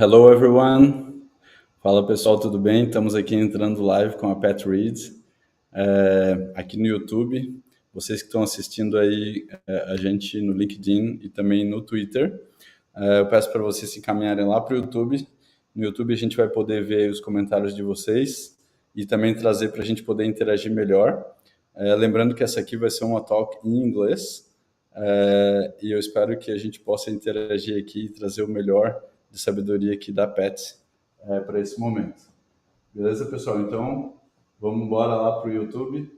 Hello, everyone. Fala, pessoal, tudo bem? Estamos aqui entrando live com a Pat Reed, aqui no YouTube. Vocês que estão assistindo aí a gente no LinkedIn e também no Twitter, eu peço para vocês se encaminharem lá para o YouTube. No YouTube a gente vai poder ver os comentários de vocês e também trazer para a gente poder interagir melhor. Lembrando que essa aqui vai ser uma talk em inglês, e eu espero que a gente possa interagir aqui e trazer o melhor de sabedoria aqui da Pat para esse momento. Beleza, pessoal? Então, vamos embora lá para o YouTube,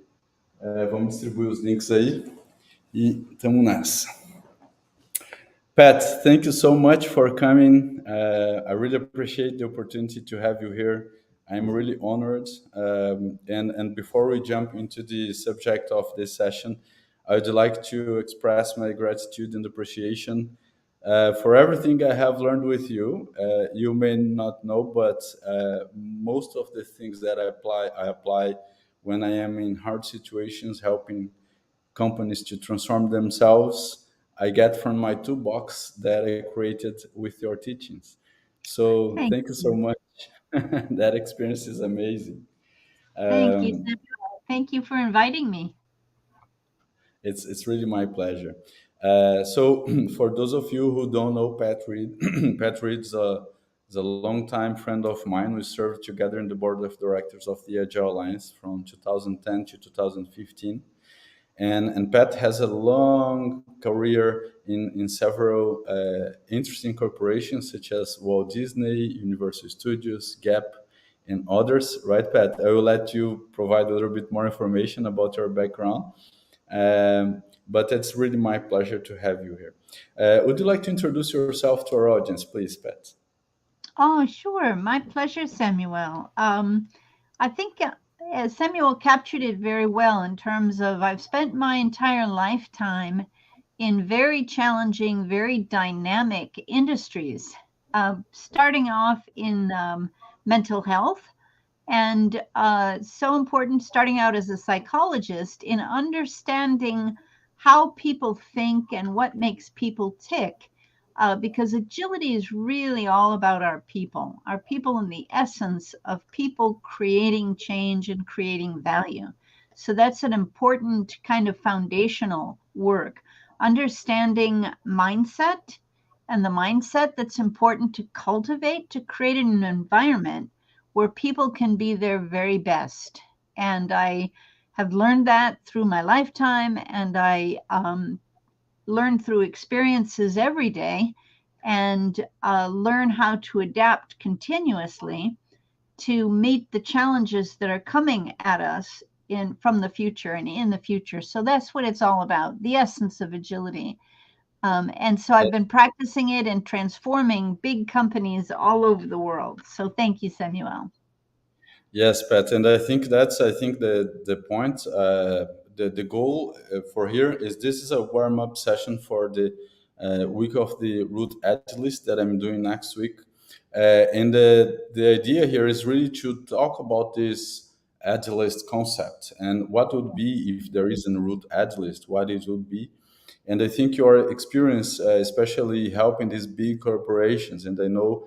vamos distribuir os links aí e estamos nessa. Pat, thank you so much for coming. I really appreciate the opportunity to have you here. I'm really honored. And before we jump into the subject of this session, I would like to express my gratitude and appreciation for everything I have learned with you. You may not know, but most of the things that I apply when I am in hard situations, helping companies to transform themselves. I get from my toolbox that I created with your teachings. So thank you so much. That experience is amazing. Thank you, Samuel. Thank you for inviting me. It's really my pleasure. So for those of you who don't know Pat Reed, Pat Reed is a longtime friend of mine. We served together in the board of directors of the Agile Alliance from 2010 to 2015. And Pat has a long career in several interesting corporations such as Walt Disney, Universal Studios, Gap, and others. Right, Pat? I will let you provide a little bit more information about your background. But it's really my pleasure to have you here. Would you like to introduce yourself to our audience, please, Pat? Oh, sure. My pleasure, Samuel. I think Samuel captured it very well in terms of I've spent my entire lifetime in very challenging, very dynamic industries, starting off in mental health. And so important starting out as a psychologist in understanding how people think and what makes people tick. Because agility is really all about our people in the essence of people creating change and creating value. So that's an important kind of foundational work. Understanding mindset and the mindset that's important to cultivate to create an environment where people can be their very best. And I have learned that through my lifetime, and I learn through experiences every day and learn how to adapt continuously to meet the challenges that are coming at us from the future and in the future. So that's what it's all about, the essence of agility. And so I've been practicing it and transforming big companies all over the world. So thank you, Samuel. Yes, Pat, and I think the point, the goal for here is this is a warm up session for the week of the Root AGILIST that I'm doing next week, and the idea here is really to talk about this AGILIST concept and what would be if there isn't Root AGILIST, what it would be. And I think your experience, especially helping these big corporations, and I know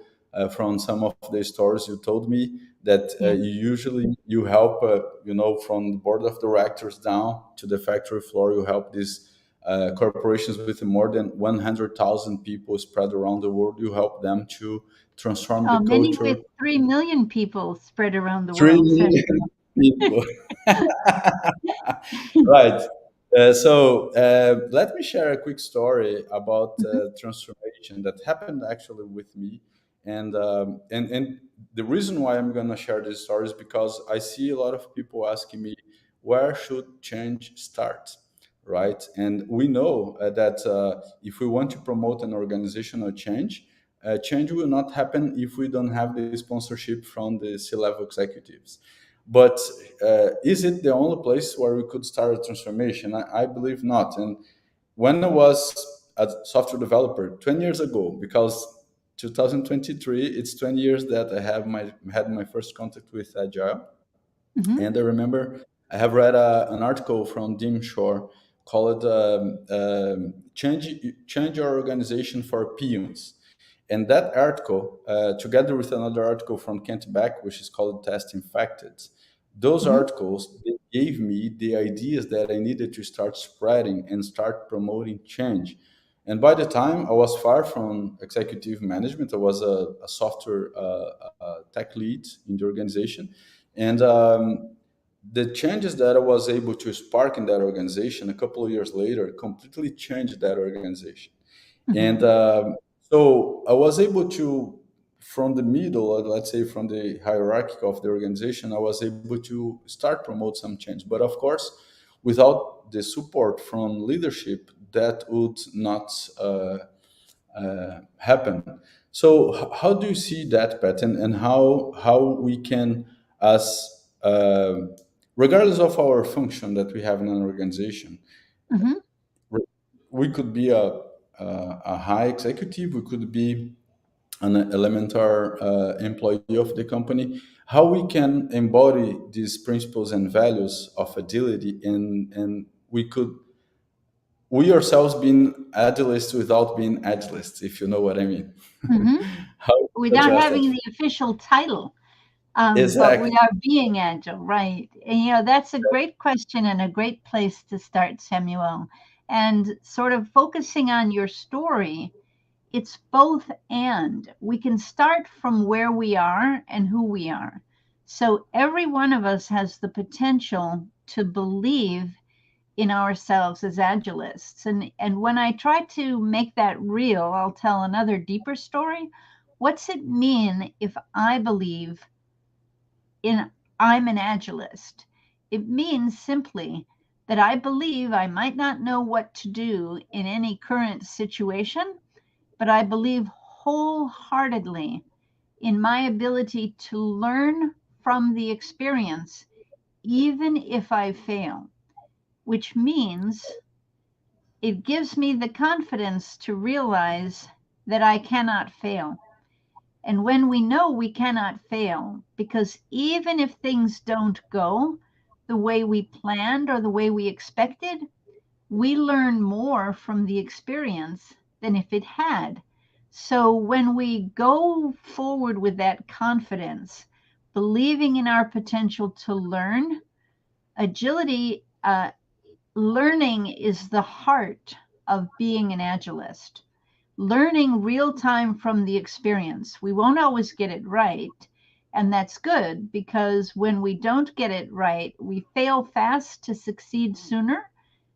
from some of the stories you told me that you help, from the board of directors down to the factory floor, you help these corporations with more than 100,000 people spread around the world. You help them to transform the many culture. With 3 million people spread around the 3 world. million people. Right. So let me share a quick story about transformation that happened actually with me, and the reason why I'm going to share this story is because I see a lot of people asking me where should change start, right? And we know that if we want to promote an organizational change, change will not happen if we don't have the sponsorship from the C-level executives. But is it the only place where we could start a transformation? I believe not. And when I was a software developer 20 years ago, because 2023, it's 20 years that I had my first contact with Agile. And I remember I have read an article from Dim Shore called "Change Your Organization for Peons." And that article, together with another article from Kent Beck, which is called Testing Factors, those Mm-hmm. articles, they gave me the ideas that I needed to start spreading and start promoting change. And by the time I was far from executive management, I was a software tech lead in the organization. And the changes that I was able to spark in that organization a couple of years later completely changed that organization. And Mm-hmm. so I was able to, from the middle, or let's say from the hierarchy of the organization, I was able to start promote some change. But of course, without the support from leadership, that would not happen. So how do you see that pattern, and how we can, as regardless of our function that we have in an organization, Mm-hmm. we could be a high executive, we could be an elemental employee of the company, how we can embody these principles and values of agility, and we ourselves being agilists without being agilists, if you know what I mean. Mm-hmm. How to Without address that? having the official title. But we Exactly. are being agile, right? And, that's a great question and a great place to start, Samuel. And sort of focusing on your story, it's both and. We can start from where we are and who we are. So every one of us has the potential to believe in ourselves as agilists. And when I try to make that real, I'll tell another deeper story. What's it mean if I believe in I'm an agilist? It means simply that I believe I might not know what to do in any current situation, but I believe wholeheartedly in my ability to learn from the experience, even if I fail, which means it gives me the confidence to realize that I cannot fail. And when we know we cannot fail, because even if things don't go the way we planned or the way we expected, we learn more from the experience than if it had. So when we go forward with that confidence, believing in our potential to learn, agility, learning is the heart of being an agilist. Learning real time from the experience. We won't always get it right. And that's good because when we don't get it right, we fail fast to succeed sooner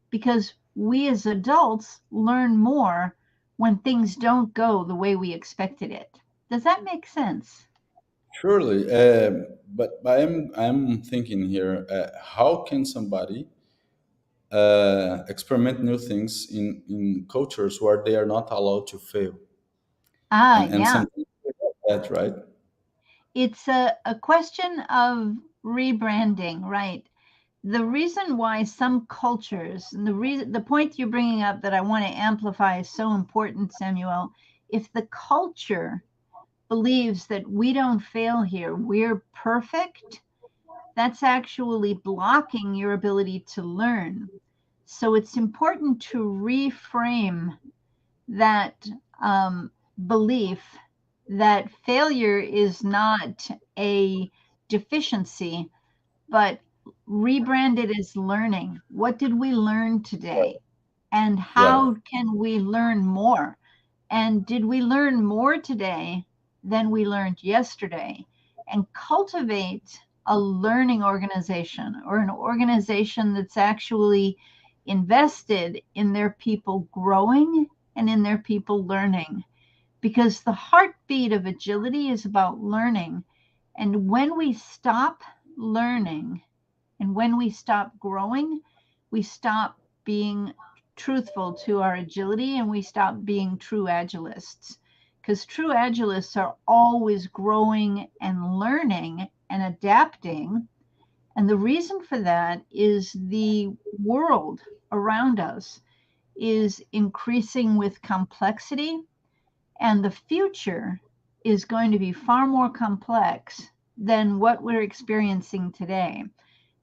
because we as adults learn more when things don't go the way we expected it. Does that make sense? Surely, but I'm thinking here, how can somebody experiment new things in cultures where they are not allowed to fail, Ah, and yeah. something like that, right? It's a question of rebranding, right? The reason why some cultures, and the point you're bringing up that I want to amplify is so important, Samuel. If the culture believes that we don't fail here, we're perfect, that's actually blocking your ability to learn. So it's important to reframe that belief that failure is not a deficiency, but rebrand it as learning. What did we learn today? And Yeah, how can we learn more? And did we learn more today than we learned yesterday? And cultivate a learning organization or an organization that's actually invested in their people growing and in their people learning. Because the heartbeat of agility is about learning. And when we stop learning, and when we stop growing, we stop being truthful to our agility and we stop being true agilists. Because true agilists are always growing and learning and adapting. And the reason for that is the world around us is increasing with complexity, and the future is going to be far more complex than what we're experiencing today.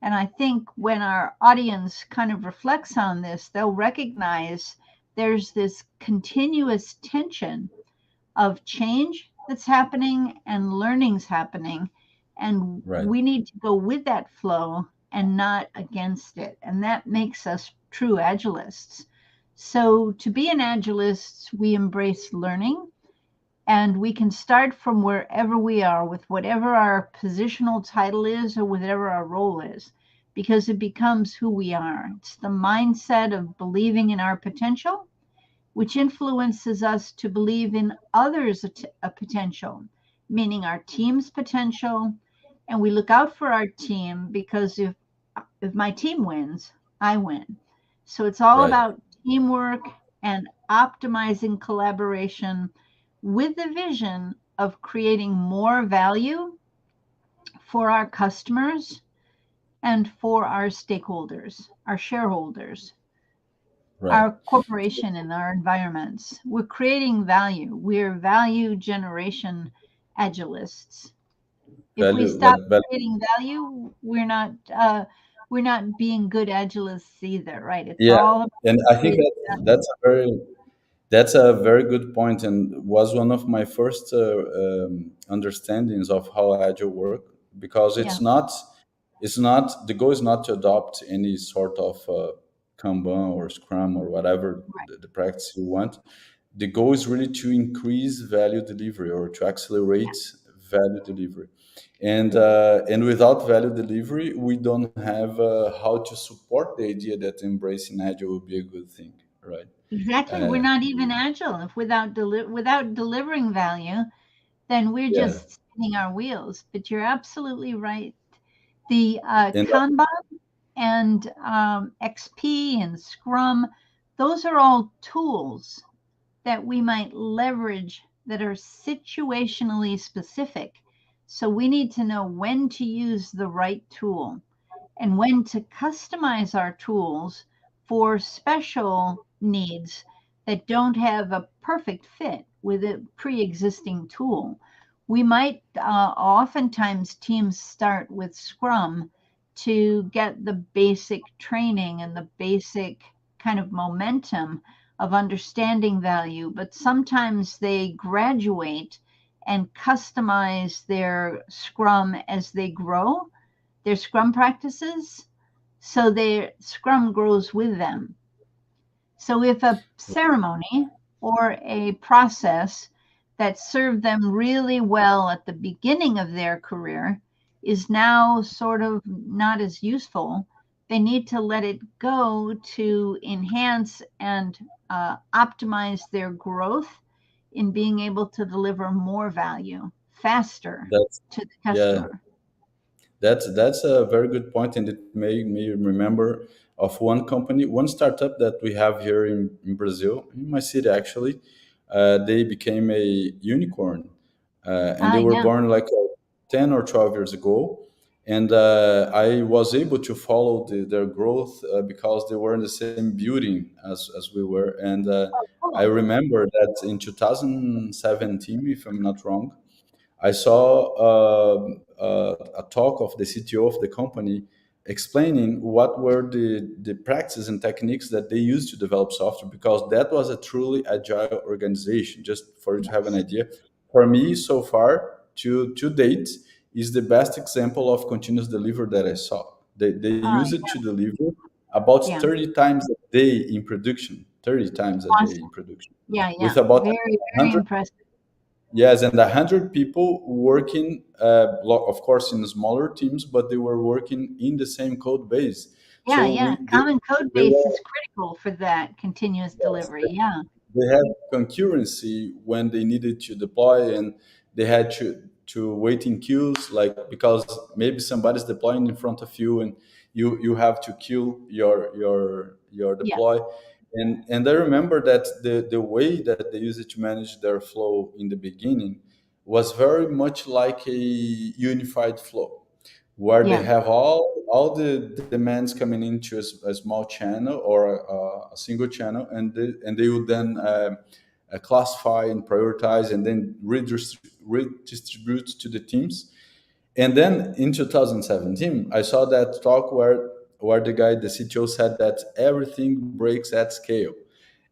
And I think when our audience kind of reflects on this, they'll recognize there's this continuous tension of change that's happening and learning's happening. And Right. we need to go with that flow and not against it. And that makes us true agilists. So, to be an agilist, we embrace learning, and we can start from wherever we are with whatever our positional title is or whatever our role is, because it becomes who we are. It's the mindset of believing in our potential, which influences us to believe in others' potential, meaning our team's potential. And we look out for our team, because if my team wins, I win. So it's all Right. about teamwork and optimizing collaboration with the vision of creating more value for our customers and for our stakeholders, our shareholders, Right. our corporation, and our environments. We're creating value. We're value generation agilists. If we Value, stop value. creating value, we're not being good agilists either, right? It's Yeah, all about and I think creating that value. that's a very good point, and was one of my first understandings of how agile work, because Yeah, it's not the goal is not to adopt any sort of Kanban or Scrum or whatever right. the practice you want. The goal is really to increase value delivery or to Yeah, accelerate value delivery. And without value delivery, we don't have how to support the idea that embracing agile will be a good thing, right? exactly. We're not even agile if without delivering value, then we're Yeah, just spinning our wheels. But you're absolutely right. The and Kanban and XP and Scrum, those are all tools that we might leverage that are situationally specific. So we need to know when to use the right tool and when to customize our tools for special needs that don't have a perfect fit with a pre existing tool. We might oftentimes teams start with Scrum to get the basic training and the basic kind of momentum of understanding value, but sometimes they graduate and customize their Scrum as they grow, their Scrum practices, so their Scrum grows with them. So if a ceremony or a process that served them really well at the beginning of their career is now sort of not as useful, they need to let it go to enhance and optimize their growth in being able to deliver more value faster that's to the yeah, customer. that's a very good point, and it made me remember of one company, one startup that we have here in Brazil, in my city actually. They became a unicorn, and they Ah, were yeah. born like 10 or 12 years ago. And I was able to follow their growth because they were in the same building as we were. And Oh, I cool. remember that in 2017, if I'm not wrong, I saw a talk of the CTO of the company explaining what were the practices and techniques that they used to develop software, because that was a truly agile organization. Just for you to have an Yes. idea, for me so far to date is the best example of continuous delivery that I saw. They use it to deliver about Yeah. 30 times a day in production, 30 times a day in Awesome. production, Yeah, with yeah. about Very, very 100. impressive. Yes, and 100 people working, of course, in smaller teams, but they were working in the same code base. Yeah, So yeah. we Common code they base were is critical for that continuous yes, delivery. Yeah. they had concurrency when they needed to deploy, and they had to wait in queues, like because maybe somebody's deploying in front of you, and you have to queue your Yeah. deploy. And I remember that the way that they used to manage their flow in the beginning was very much like a unified flow, where they Yeah. have all the demands coming into a small channel or a single channel, and they would then classify and prioritize and then redistribute to the teams. And then in 2017, I saw that talk where the CTO said that everything breaks at scale,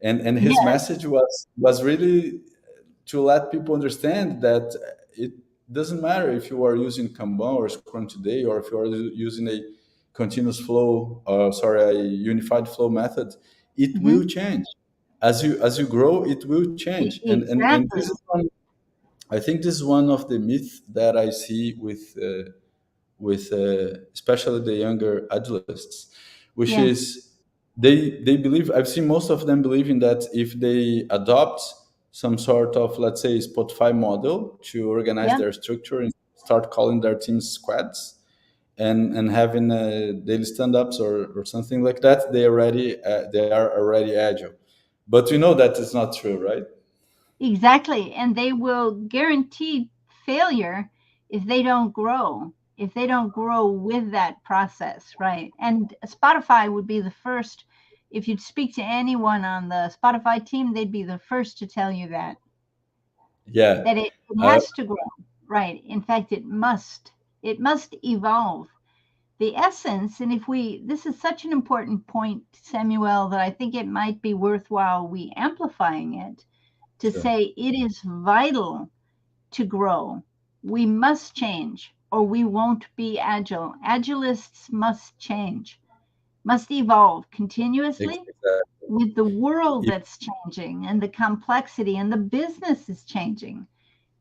and his Yes. message was really to let people understand that it doesn't matter if you are using Kanban or Scrum today, or if you are using a continuous flow, sorry, a unified flow method, it will Hmm. change. As you grow, it will change. And this Exactly. is one, I think this is one of the myths that I see with especially the younger agilists, which Yes. is they believe, I've seen most of them believing that if they adopt some sort of, let's say, Spotify model to organize Yeah. their structure and start calling their teams squads, and having daily stand-ups or something like that, they are already agile. But we know that is not true, right? Exactly. And they will guarantee failure if they don't grow, if they don't grow with that process, right? And Spotify would be the first, if you'd speak to anyone on the Spotify team, they'd be the first to tell you Yeah. that it uh, has to grow, right? In fact, it must evolve. The essence, and if we, this is such an important point, Samuel, that I think it might be worthwhile we amplifying it to sure. say it is vital to grow. We must change or we won't be agile. Agilists must change, must evolve continuously Exactly. with the world if, that's changing and the complexity, and the business is changing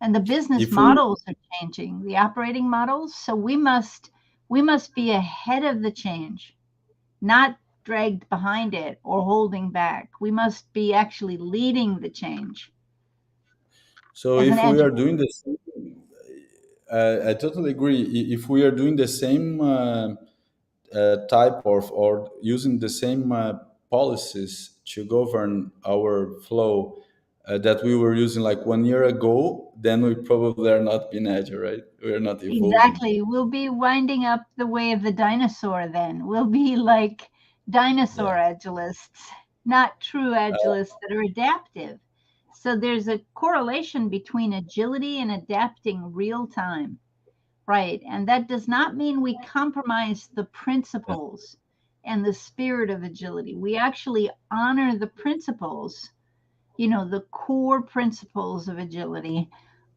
and the business if we models are changing, the operating models. So we must be ahead of the change, not dragged behind it or holding back. We must be actually leading the change so as an if we are agile. doing the same, I totally agree. If we are doing the same type of, or using the same policies to govern our flow that we were using like 1 year ago, then we probably are not being agile, right? We are not evolving. Exactly. We'll be winding up the way of the dinosaur then. We'll be like dinosaur Yeah. agilists, not true agilists that are adaptive. So there's a correlation between agility and adapting real time, right? And that does not mean we compromise the Yeah. principles and the spirit of agility. We actually honor the principles, the core principles of agility,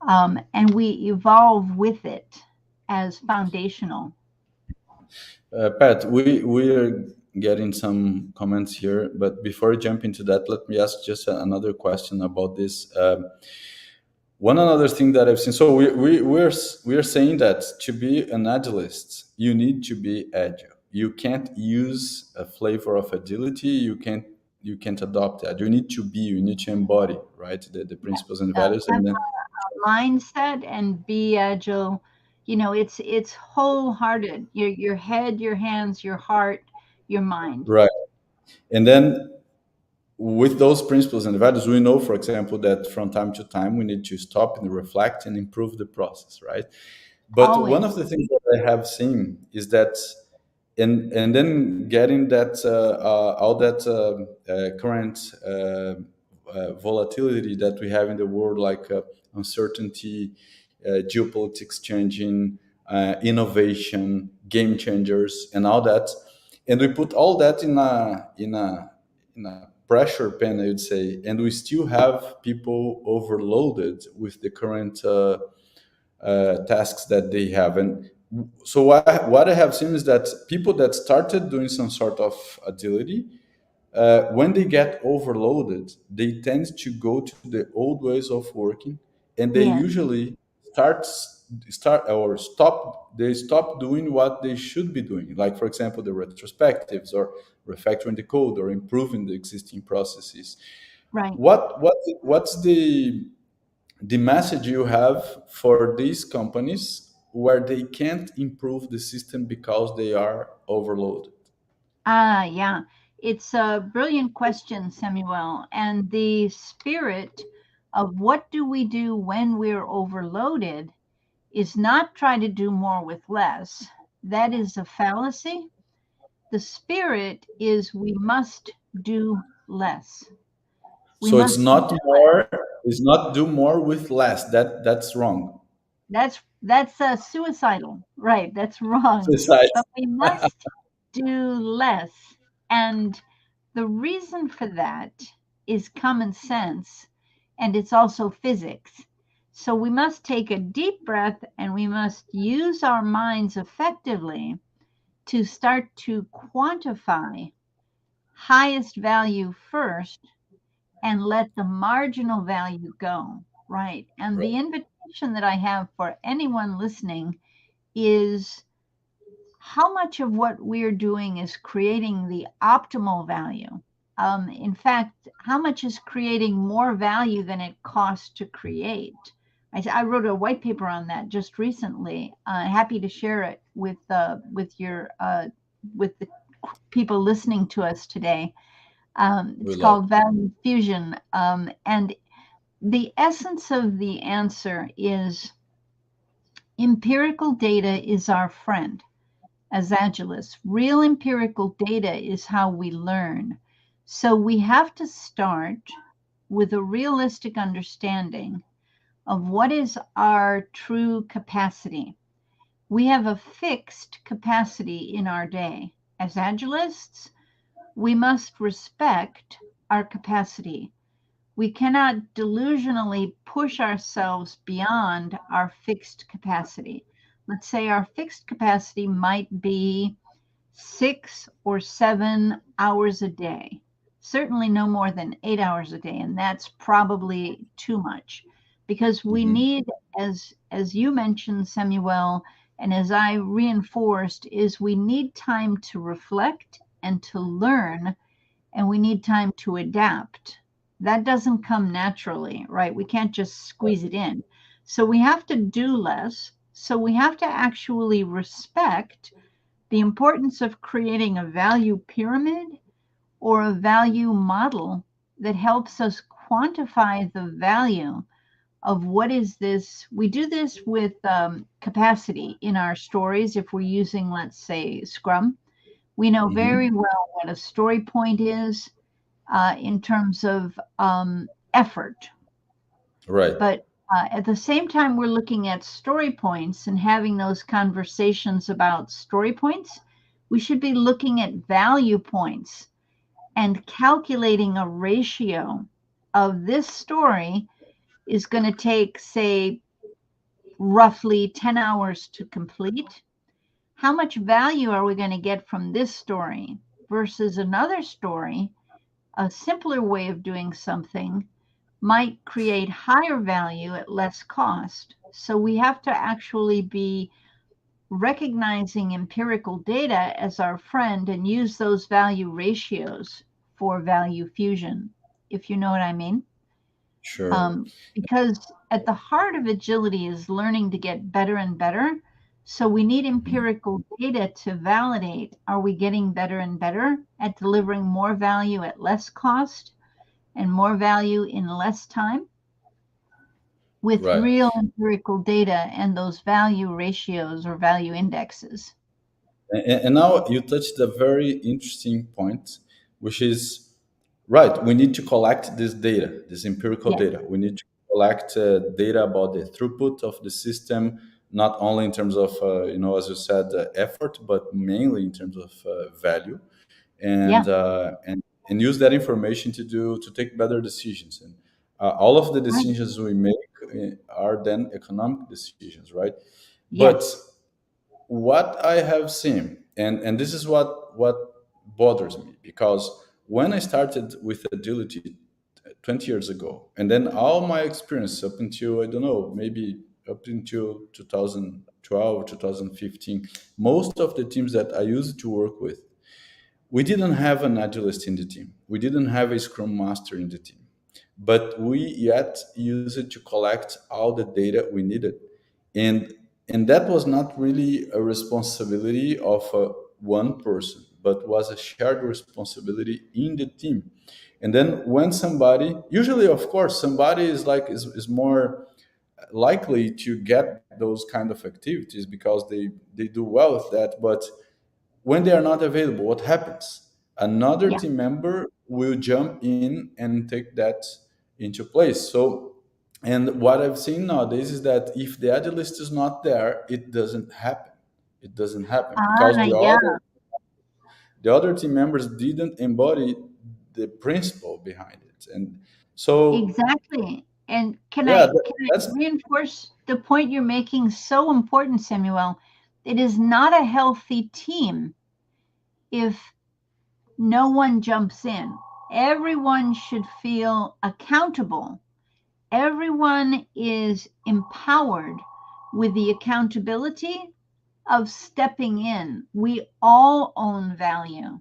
and we evolve with it as foundational. Pat, we are getting some comments here, but before I jump into that, let me ask just another question about this. One another thing that I've seen. So we're saying that to be an agilist, you need to be agile. You can't use a flavor of agility. You can't adopt that. You need to be. You need to embody, right, the Yeah. principles and values, Have and then a mindset and be agile. It's wholehearted. Your head, your hands, your heart, your mind. right, and then with those principles and values, we know, for example, that from time to time we need to stop and reflect and improve the process, right? But one of Always. the things that I have seen is that, and then getting that all that current volatility that we have in the world, like uncertainty, geopolitics changing, innovation, game changers, and all that, and we put all that in a pressure pen, I would say, and we still have people overloaded with the current tasks that they have. And so what I have seen is that people that started doing some sort of agility, when they get overloaded, they tend to go to the old ways of working, and they Yes. usually start or stop. They stop doing what they should be doing, like for example, the retrospectives or refactoring the code or improving the existing processes. Right. What's the message you have for these companies where they can't improve the system because they are overloaded? Yeah. It's a brilliant question, Samuel. And the spirit of what do we do when we're overloaded is not try to do more with less. That is a fallacy. The spirit is we must do less. We So it's must do not more, it's not do more with less. That's wrong. that's suicidal, right? That's wrong. Besides, But we must do less, and the reason for that is common sense. and it's also physics. So we must take a deep breath and we must use our minds effectively to start to quantify highest value first and let the marginal value go, right? And Right. the invitation that I have for anyone listening is how much of what we're doing is creating the optimal value? In fact, how much is creating more value than it costs to create? I wrote a white paper on that just recently. Happy to share it with your with the people listening to us today. We It's love called Value Fusion, and the essence of the answer is empirical data is our friend. As agilists, real empirical data is how we learn. So we have to start with a realistic understanding of what is our true capacity. We have a fixed capacity in our day. As agilists, we must respect our capacity. We cannot delusionally push ourselves beyond our fixed capacity. Let's say our fixed capacity might be 6 or 7 hours a day, certainly no more than 8 hours a day. And that's probably too much because we it. need, as you mentioned, Samuel, and as I reinforced, is we need time to reflect and to learn, and we need time to adapt. That doesn't come naturally, right? We can't just squeeze it in. So we have to do less. So we have to actually respect the importance of creating a value pyramid or a value model that helps us quantify the value of what is this. We do this with capacity in our stories. If we're using, let's say, Scrum, we know very Hmm. well what a story point is in terms of effort. Right. But at the same time, we're looking at story points and having those conversations about story points. We should be looking at value points and calculating a ratio of this story is going to take, say, roughly 10 hours to complete. How much value are we going to get from this story versus another story? A simpler way of doing something might create higher value at less cost. So we have to actually be recognizing empirical data as our friend and use those value ratios for value fusion, if you know what I mean. Sure. Because at the heart of agility is learning to get better and better. So we need Mhm. empirical data to validate, are we getting better and better at delivering more value at less cost and more value in less time? With Right. real empirical data and those value ratios or value indexes. And now you touched a very interesting point, which is right. We need to collect this data, this empirical Yes. data. We need to collect data about the throughput of the system, not only in terms of as you said, effort, but mainly in terms of value, Yeah. and and use that information to take better decisions. And all of the Right. decisions we make are then economic decisions, right? But Yes. what I have seen, and this is what bothers me, because when I started with agility 20 years ago, and then all my experience up until, I don't know, maybe up until 2012, 2015, most of the teams that I used to work with, we didn't have an agilist in the team. We didn't have a scrum master in the team, but we yet used it to collect all the data we needed. And and that was not really a responsibility of one person, but was a shared responsibility in the team. And then when somebody, usually of course somebody is more likely to get those kind of activities because they do well with that. But when they are not available, what happens? Another Yeah. team member will jump in and take that into place. So, and what I've seen nowadays is that if the agilist is not there, it doesn't happen. It doesn't happen because Yeah. the other team members didn't embody the principle behind it. And So Exactly. And yeah, can I that's reinforce the point you're making? So important, Samuel. It is not a healthy team if no one jumps in. Everyone should feel accountable. Everyone is empowered with the accountability of stepping in. We all own value.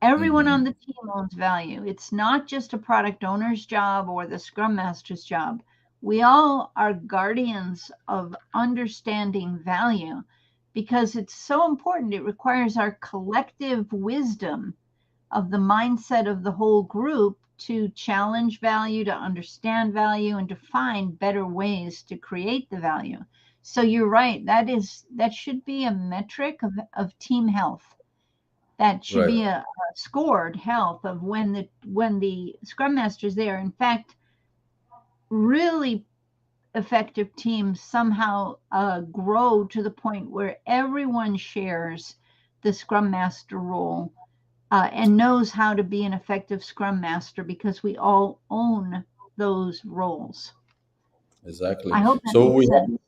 Everyone on the mhm, team owns value. It's not just a product owner's job or the scrum master's job. We all are guardians of understanding value because it's so important. It requires our collective wisdom of the mindset of the whole group to challenge value, to understand value, and to find better ways to create the value. So you're right. That should be a metric of team health. That should right. be a scored health of when the scrum master is there. In fact, really effective teams somehow grow to the point where everyone shares the scrum master role and knows how to be an effective scrum master because we all own those roles. Exactly. I hope that So makes we have, sense.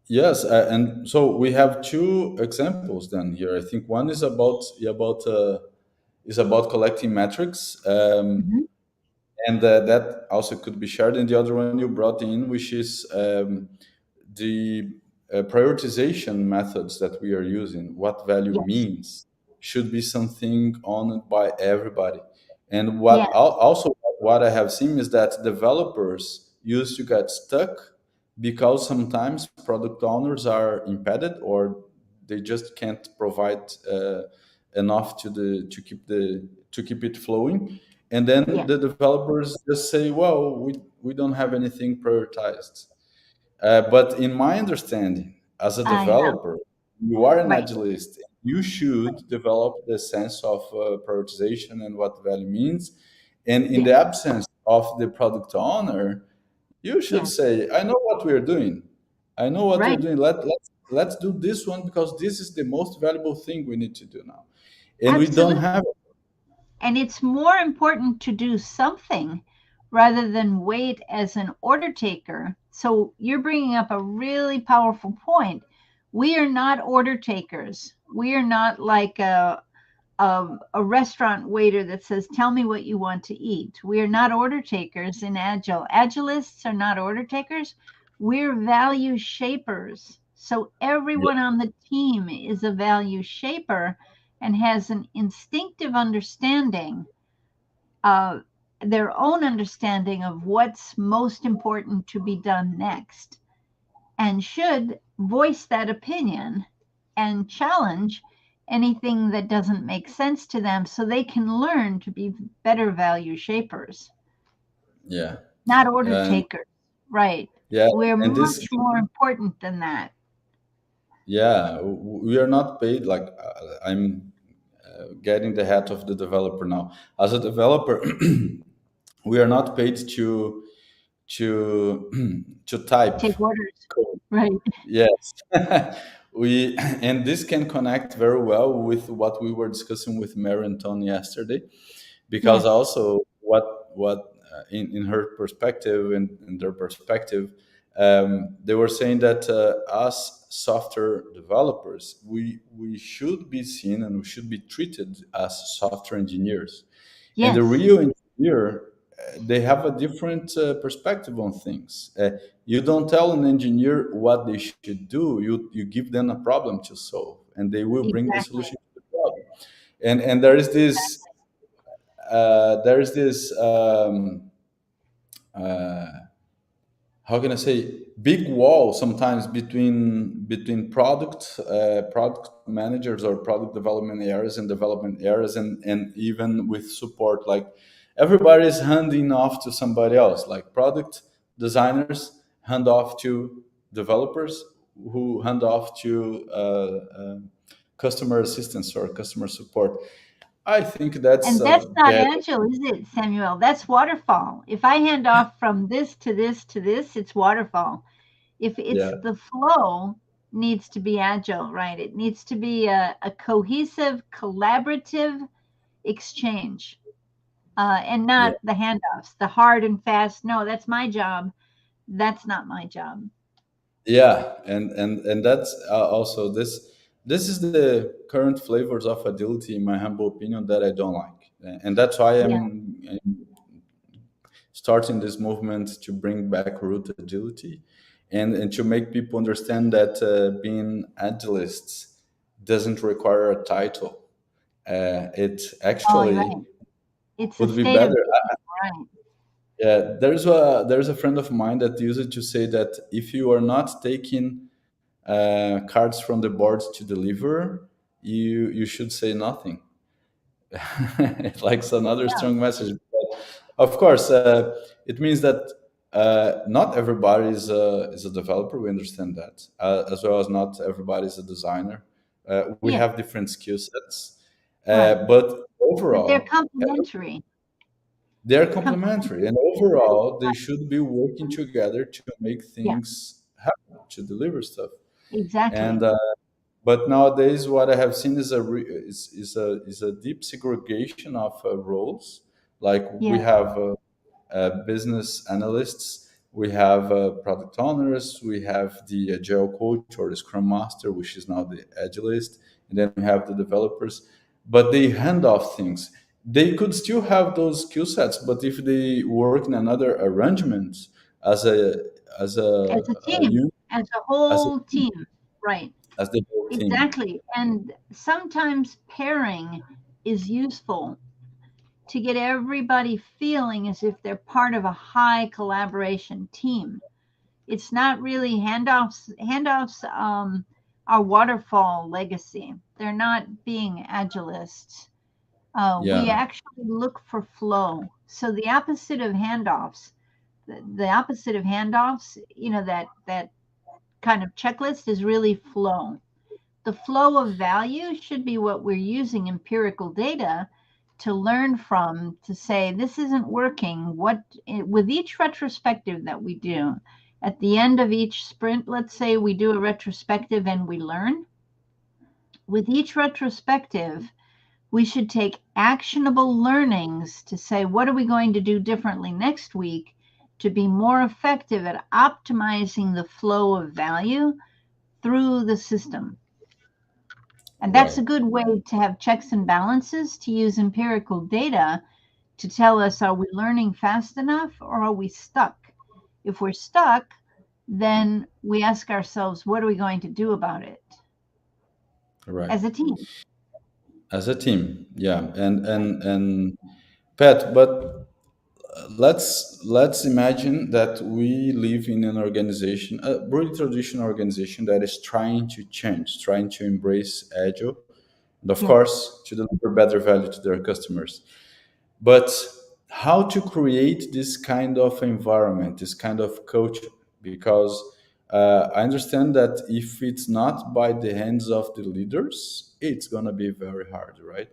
yes, and so we have two examples then here. I think one is about collecting metrics, Mhm. and that also could be shared. And the other one you brought in, which is the prioritization methods that we are using, what value Yes, means, should be something owned by everybody. And yes, also what I have seen is that developers used to get stuck because sometimes product owners are impeded, or they just can't provide enough to keep it flowing. And then yes. the developers just say, well, we don't have anything prioritized. But in my understanding, as a I know. developer, you are an Right. agilist. You should develop the sense of prioritization and what value means. And in the Yes, absence of the product owner, you should yes. say, "I know what we're doing. I know what we're Right. doing. Let's do this one because this is the most valuable thing we need to do now." And we don't Absolutely. have it. And it's more important to do something rather than wait as an order taker. So you're bringing up a really powerful point. We are not order takers. We are not like a restaurant waiter that says, "Tell me what you want to eat." We are not order takers in Agile. Agilists are not order takers. We're value shapers. So everyone on the team is a value shaper and has an instinctive understanding, uh, their own understanding of what's most important to be done next, and should voice that opinion and challenge anything that doesn't make sense to them so they can learn to be better value shapers, Yeah. not order And takers. Right. yeah, We're and this much more important than that. yeah, we are not paid like I'm getting the hat of the developer now. As a developer, we are not paid to to type Take orders. code. Right. Yes, we and this can connect very well with what we were discussing with Mary and Tony yesterday, because Yes. also what in her perspective and in their perspective, they were saying that us software developers, we should be seen and we should be treated as software engineers, and the Yes. real engineer, they have a different perspective on things. You don't tell an engineer what they should do. You give them a problem to solve, and they will bring the Exactly. solution to the problem. And there is this uh, how can I say, big wall sometimes between product managers or product development areas and development areas, and even with support, like everybody is handing off to somebody else, like product designers hand off to developers who hand off to customer assistance or customer support. I think that's And a that's not bad. agile, is it, Samuel? That's waterfall. If I hand off from this to this to this, it's waterfall. If it's Yeah. the flow needs to be agile, right? It needs to be a cohesive, collaborative exchange. and Yeah. not the handoffs, the hard and fast. No, that's my job. That's not my job. Yeah, and that's also this is the current flavors of agility, in my humble opinion, that I don't like, and that's why Yeah. I'm starting this movement to bring back root agility, and to make people understand that being agilists doesn't require a title. It Oh, you're actually right. It's a would be state of better. being, right? Yeah, there's a friend of mine that used it to say that if you are not taking cards from the board to deliver, you should say nothing. It likes another Yeah. strong message. But of course, it means that not everybody is a developer. We understand that, as well as not everybody is a designer. We Yeah. have different skill sets, Right. but But they're overall, complementary. they're Complementary. complementary, and overall, they should be working together to make Yeah. things happen, to deliver stuff. And Exactly. but nowadays, what I have seen is a deep segregation of roles. Like we Yeah. have business analysts, we have product owners, we have the agile coach or the scrum master, which is now the agilist, and then we have the developers. But they hand off things. They could still have those skill sets, but if they work in another arrangement as a as As a a team, unit, as a as a whole team. Right. as the whole team. Exactly. And sometimes pairing is useful to get everybody feeling as if they're part of a high collaboration team. It's not really handoffs. Handoffs are waterfall legacy. They're not being agilists. We Yeah, actually look for flow. So the opposite of handoffs, the opposite of handoffs, that kind of checklist is really flow. The flow of value should be what we're using empirical data to learn from, to say this isn't working. What with each retrospective that we do, at the end of each sprint, let's say we do a retrospective and we learn. With each retrospective, we should take actionable learnings to say, what are we going to do differently next week to be more effective at optimizing the flow of value through the system? And that's right, a good way to have checks and balances, to use empirical data to tell us, are we learning fast enough or are we stuck? If we're stuck, then we ask ourselves, what are we going to do about it right. as a team? As a team, yeah, and Pat, but let's imagine that we live in an organization, a really traditional organization that is trying to change, trying to embrace agile, and of Yeah, course to deliver better value to their customers. But how to create this kind of environment, this kind of culture? Because I understand that if it's not by the hands of the leaders, it's gonna be very hard, right?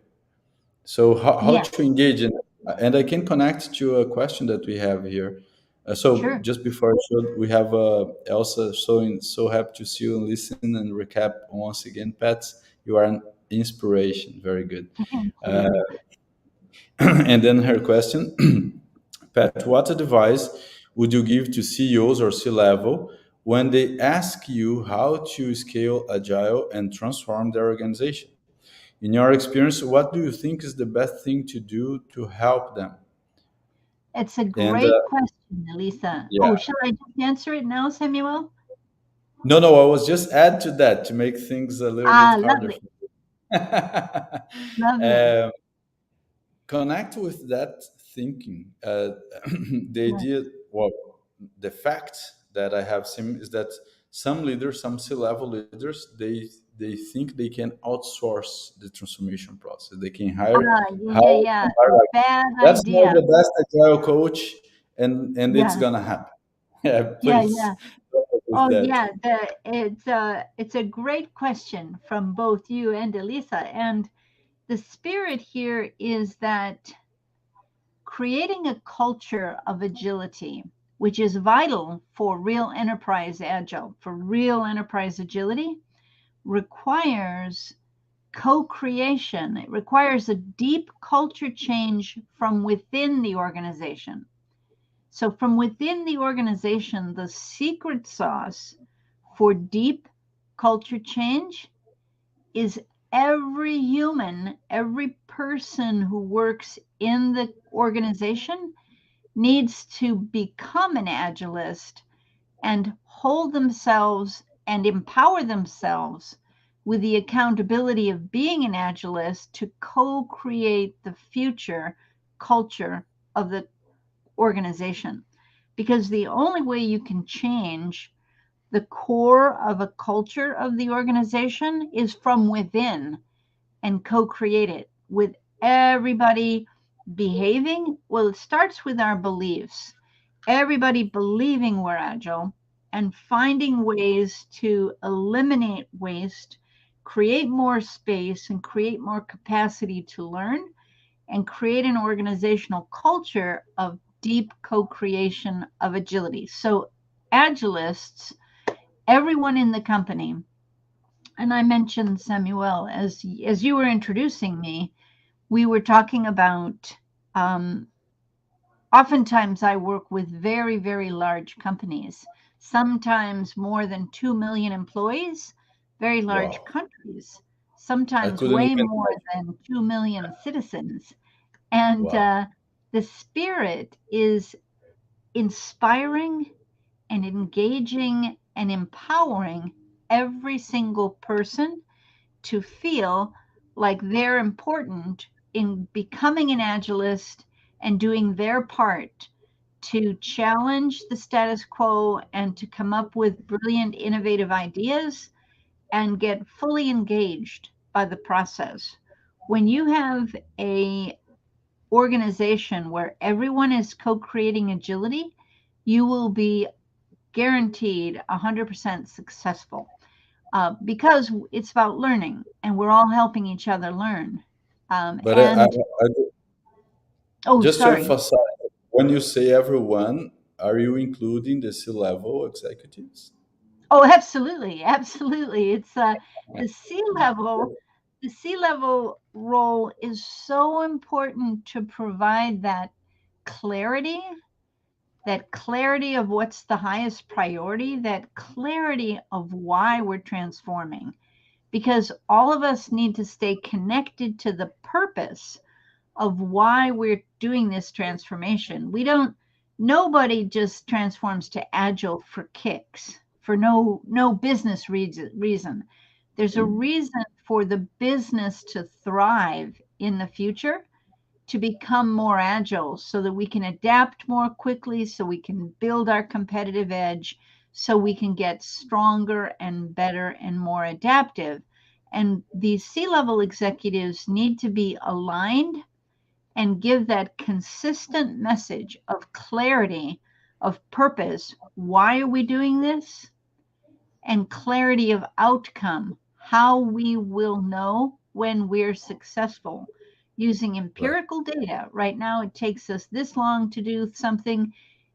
So how yeah, to engage in, and I can connect to a question that we have here. So sure. just before I should, we have Elsa. So happy to see you and listen and recap once again, Pat. You are an inspiration. Very good. Thank Uh, you. and then her question, Pat, what advice would you give to CEOs or C level when they ask you how to scale agile and transform their organization? In your experience, what do you think is the best thing to do to help them? It's a And great question, Elisa. yeah, Oh, shall I just answer it now, Samuel? no, no, I was just add to that to make things a little bit Ah, harder lovely, for you. lovely. Connect with that thinking. The Yeah. idea, well, the fact that I have seen is that some leaders, some C-level leaders, they think they can outsource the transformation process. They can Ah, yeah, yeah, hire yeah. like, Bad let's hire idea. the best agile coach, and it's Yeah, gonna happen. Yeah, yeah, please yeah. go with Oh, that. yeah. It's a great question from both you and Elisa. And the spirit here is that creating a culture of agility, which is vital for real enterprise agile, for real enterprise agility, requires co-creation. It requires a deep culture change from within the organization. So from within the organization, the secret sauce for deep culture change is every human, every person who works in the organization needs to become an agilist and hold themselves and empower themselves with the accountability of being an agilist to co-create the future culture of the organization. Because the only way you can change the core of a culture of the organization is from within and co-create it with everybody behaving. Well, it starts with our beliefs. Everybody believing we're agile and finding ways to eliminate waste, create more space, and create more capacity to learn, and create an organizational culture of deep co-creation of agility. So agilists, everyone in the company, and I mentioned Samuel as you were introducing me, we were talking about oftentimes I work with very, very large companies, sometimes more than 2 million employees, very large Wow. countries, I sometimes couldn't way even more than 2 million citizens. And Wow. the spirit is inspiring and engaging and empowering every single person to feel like they're important in becoming an agilist and doing their part to challenge the status quo and to come up with brilliant, innovative ideas and get fully engaged by the process. When you have a organization where everyone is co-creating agility, you will be guaranteed 100% successful because it's about learning and we're all helping each other learn. But And oh, just to sorry. emphasize, when you say everyone, are you including the C-level executives? Oh, absolutely, absolutely. It's the C level. The C level role is so important to provide that clarity of what's the highest priority, that clarity of why we're transforming. Because all of us need to stay connected to the purpose of why we're doing this transformation. Nobody just transforms to agile for kicks, for no business reason. There's a reason for the business to thrive in the future, to become more agile so that we can adapt more quickly, so we can build our competitive edge, so we can get stronger and better and more adaptive. And these C-level executives need to be aligned and give that consistent message of clarity, of purpose. Why are we doing this? And clarity of outcome, how we will know when we're successful using Right. empirical data. Right now, it takes us this long to do something.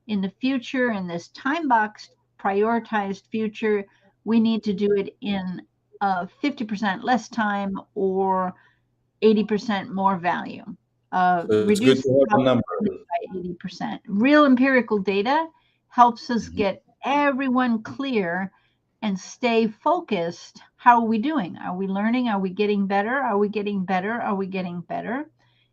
In the future, in this time box prioritized future, we need to do it in 50% less time or 80% more value. So it's good Reduce to the have a number. probability by 80%. Real empirical data helps us Mhm. get everyone clear and stay focused. How are we doing? Are we learning? Are we getting better? Are we getting better? Are we getting better?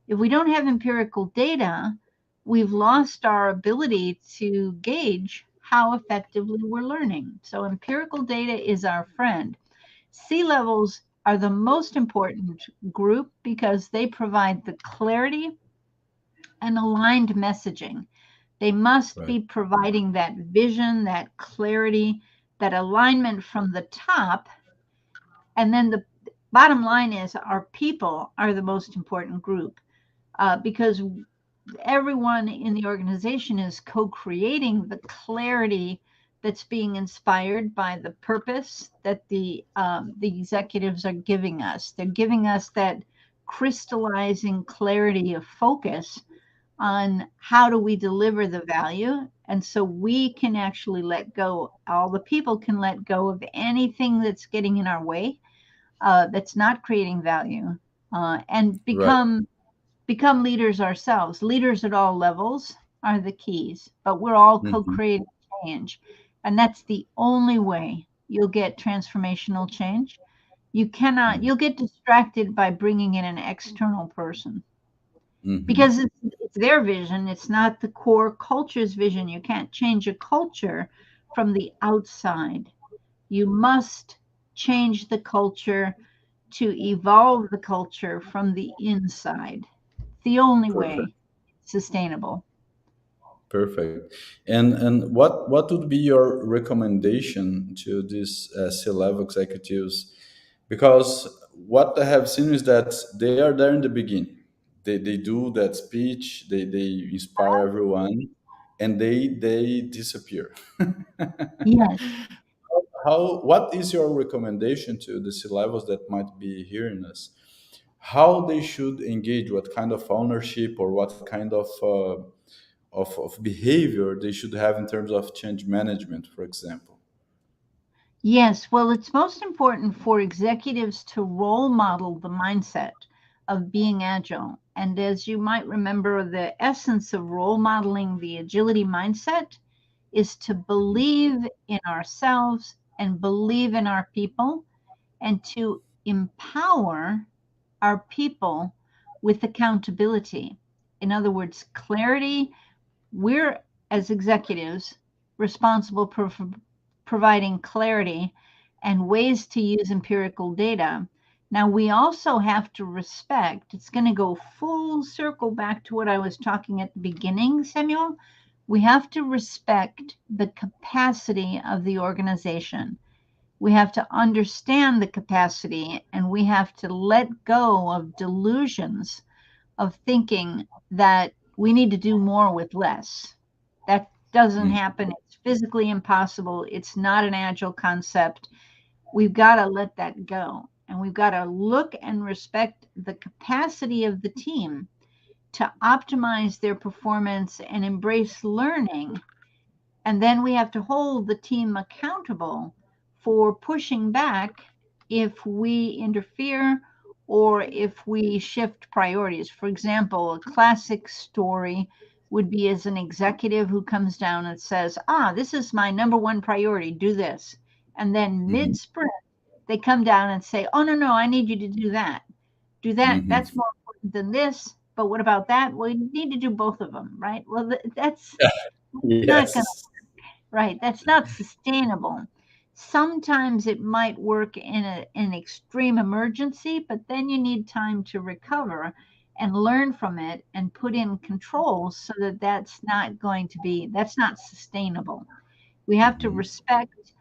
If we don't have empirical data, we've lost our ability to gauge how effectively we're learning. So empirical data is our friend. C-levels are the most important group because they provide the clarity and aligned messaging. They must Right. be providing that vision, that clarity, that alignment from the top. And then the bottom line is our people are the most important group because everyone in the organization is co-creating the clarity that's being inspired by the purpose that the executives are giving us. They're giving us that crystallizing clarity of focus on how do we deliver the value, and so we can actually let go. All the people can let go of anything that's getting in our way, that's not creating value, and Right. become leaders ourselves. Leaders at all levels are the keys, but we're all Hmm. co-creating change, and that's the only way you'll get transformational change. You cannot. You'll get distracted by bringing in an external person Hmm. because it's their vision. It's not the core culture's vision. You can't change a culture from the outside. You must change the culture to evolve the culture from the inside. The only Perfect. way it's sustainable. Perfect. And what would be your recommendation to these C-level executives? Because what I have seen is that they are there in the beginning. They do that speech. They inspire everyone, and they disappear. Yes. How? What is your recommendation to the C-levels that might be hearing us? How they should engage? What kind of ownership or what kind of behavior they should have in terms of change management, for example. Yes. Well, it's most important for executives to role model the mindset of being agile. And as you might remember, the essence of role modeling the agility mindset is to believe in ourselves and believe in our people and to empower our people with accountability. In other words, clarity. We're, as executives, responsible for providing clarity and ways to use empirical data. Now, we also have to respect, it's going to go full circle back to what I was talking at the beginning, Samuel. We have to respect the capacity of the organization. We have to understand the capacity, and we have to let go of delusions of thinking that we need to do more with less. That doesn't Mm. happen. It's physically impossible. It's not an agile concept. We've got to let that go. And we've got to look and respect the capacity of the team to optimize their performance and embrace learning. And then we have to hold the team accountable for pushing back if we interfere or if we shift priorities. For example, a classic story would be as an executive who comes down and says, this is my number one priority, do this. And then Mhm. mid sprint, they come down and say, oh, no, I need you to do that. Do that. Mhm. That's more important than this. But what about that? Well, you need to do both of them, right? Well, that's not going Yes. right. That's not sustainable. Sometimes it might work in an extreme emergency, but then you need time to recover and learn from it and put in controls so that that's not sustainable. We have to Mhm. respect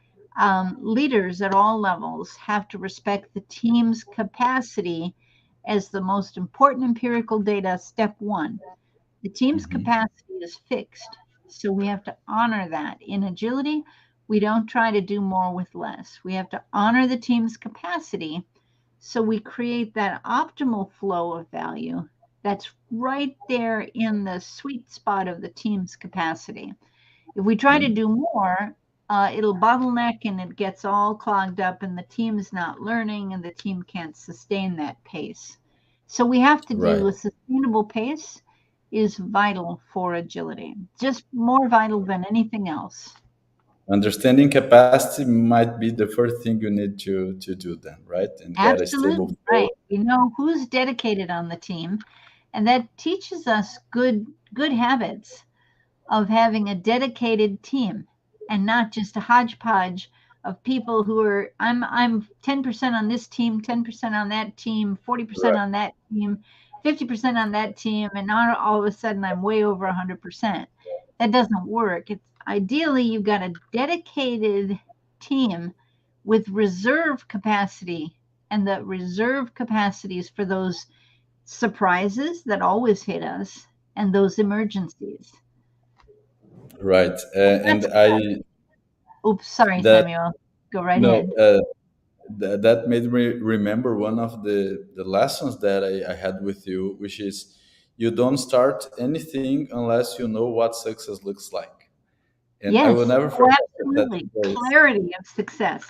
leaders at all levels, have to respect the team's capacity as the most important empirical data, step one. The team's Mhm. capacity is fixed, so we have to honor that. In agility, we don't try to do more with less. We have to honor the team's capacity so we create that optimal flow of value that's right there in the sweet spot of the team's capacity. If we try to Mm. do more, it'll bottleneck and it gets all clogged up, and the team's not learning, and the team can't sustain that pace. So we have to do Right. a sustainable pace is vital for agility, just more vital than anything else. Understanding capacity might be the first thing you need to do then, right? And get a stable Absolutely flow. right. We know who's dedicated on the team, and that teaches us good habits of having a dedicated team and not just a hodgepodge of people who are I'm 10% on this team, 10% on that team, 40% Right. on that team, 50% on that team, and now all of a sudden I'm way over 100%. That doesn't work. It's ideally you've got a dedicated team with reserve capacity, and the reserve capacities for those surprises that always hit us and those emergencies. Right. And That's I oops, sorry, that Samuel. Go right no ahead. that made me remember one of the lessons that I had with you, which is you don't start anything unless you know what success looks like. And I will Yes. never Oh, forget that absolutely. phrase. Clarity of success.